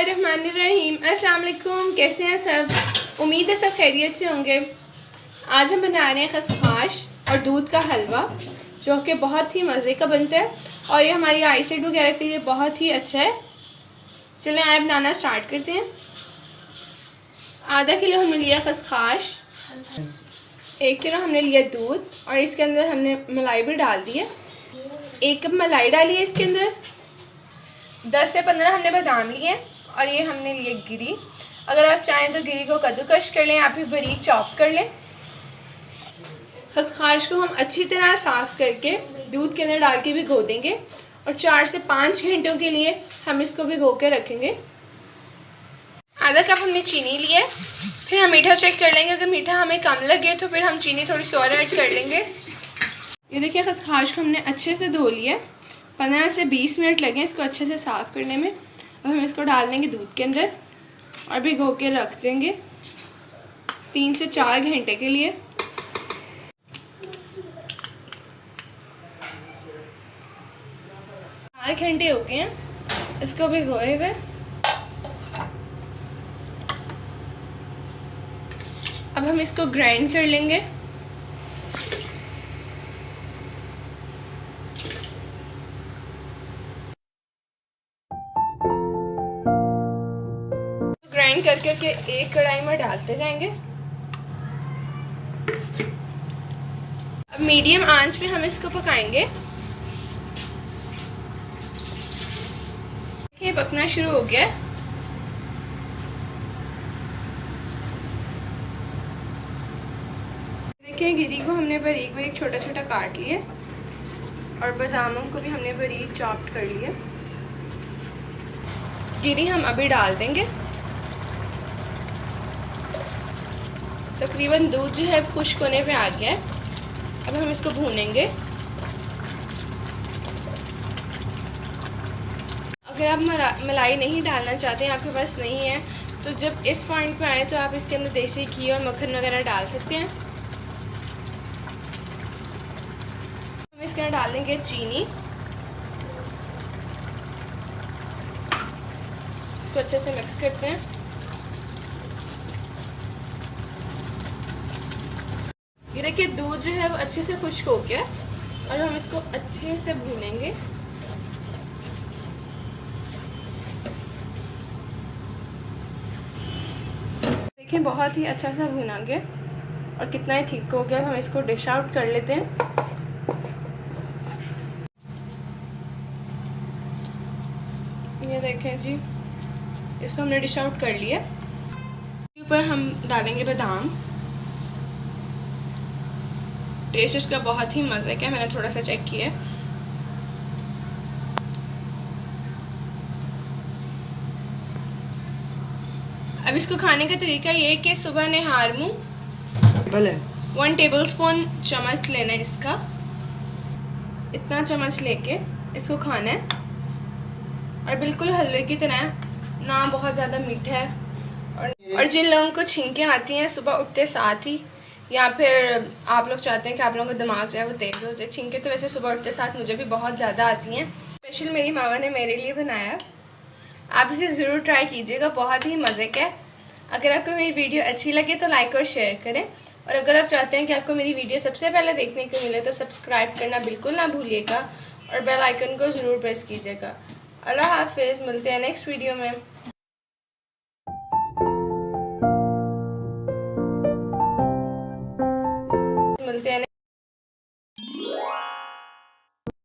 बिस्मिल्लाहिर्रहमानिर्रहीम। अस्सलाम वालेकुम। कैसे हैं सब? उम्मीद है सब खैरियत से होंगे। आज हम बना रहे हैं खसखस और दूध का हलवा, जो कि बहुत ही मज़े का बनता है और ये हमारी आईसाइट वगैरह के लिए बहुत ही अच्छा है। चलें आए बनाना स्टार्ट करते हैं। आधा किलो हमने लिया खसखस, 1 किलो हमने लिया दूध और इसके अंदर हमने मलाई भी डाल दी है। 1 कप मलाई डाली है इसके अंदर। 10 से 15 हमने बादाम लिए और ये हमने लिए गिरी। अगर आप चाहें तो गिरी को कद्दूकश कर लें या फिर बारीक चॉप कर लें। खसखस को हम अच्छी तरह साफ़ करके दूध के अंदर डाल के भिगो देंगे और 4 से 5 घंटों के लिए हम इसको भिगो के रखेंगे। आधा कप हमने चीनी ली है। फिर हम मीठा चेक कर लेंगे, अगर मीठा हमें कम लगे तो फिर हम चीनी थोड़ी सी और ऐड कर लेंगे। ये देखिए खसखस को हमने अच्छे से धो लिया। 15 से 20 मिनट लगे इसको अच्छे से साफ़ करने में। अब हम इसको डाल देंगे दूध के अंदर और भिगो के रख देंगे 3 से 4 घंटे के लिए। चार घंटे हो गए हैं इसको भिगोए हुए। अब हम इसको ग्राइंड कर लेंगे। ग्राइंड कर करके एक कढ़ाई में डालते जाएंगे। अब मीडियम आंच पे हम इसको पकाएंगे। ये पकना शुरू हो गया। देखिए गिरी को हमने बारीक बारीक छोटा छोटा काट लिया और बादामों को भी हमने बारीक चॉप्ड कर लिया। गिरी हम अभी डाल देंगे। तकरीबन दूध जो है खुश्क होने पे आ गया है। अब हम इसको भूनेंगे। अगर आप मलाई नहीं डालना चाहते हैं, आपके पास नहीं है, तो जब इस पॉइंट पे आए तो आप इसके अंदर देसी घी और मक्खन वगैरह डाल सकते हैं। हम इसके अंदर डाल देंगे चीनी। इसको अच्छे से मिक्स करते हैं। ये देखिए दूध जो है वो अच्छे से खुश्क हो गया और हम इसको अच्छे से भूनेंगे। देखिए बहुत ही अच्छा सा भुना गया और कितना ही थिक हो गया। हम इसको डिश आउट कर लेते हैं। ये देखें जी, इसको हमने डिश आउट कर लिया। ऊपर हम डालेंगे बादाम। टेस्ट इसका बहुत ही मज़े का है, मैंने थोड़ा सा चेक किया। अब इसको खाने का तरीका ये है कि सुबह निहार मुँह 1 टेबलस्पून चम्मच लेना है इसका। इतना चम्मच लेके इसको खाना है और बिल्कुल हलवे की तरह, ना बहुत ज़्यादा मीठा है। और जिन लोगों को छींकें आती हैं सुबह उठते साथ ही, या फिर आप लोग चाहते हैं कि आप लोगों का दिमाग जो है वो तेज़ हो जाए, छींकें तो वैसे सुबह उठते साथ मुझे भी बहुत ज़्यादा आती हैं। स्पेशल मेरी मामा ने मेरे लिए बनाया। आप इसे ज़रूर ट्राई कीजिएगा, बहुत ही मज़े का है। अगर आपको मेरी वीडियो अच्छी लगे तो लाइक और शेयर करें, और अगर आप चाहते हैं कि आपको मेरी वीडियो सबसे पहले देखने को मिले तो सब्सक्राइब करना बिल्कुल ना भूलिएगा और बेल आइकन को ज़रूर प्रेस कीजिएगा। अल्लाह हाफिज़, मिलते हैं नेक्स्ट वीडियो में।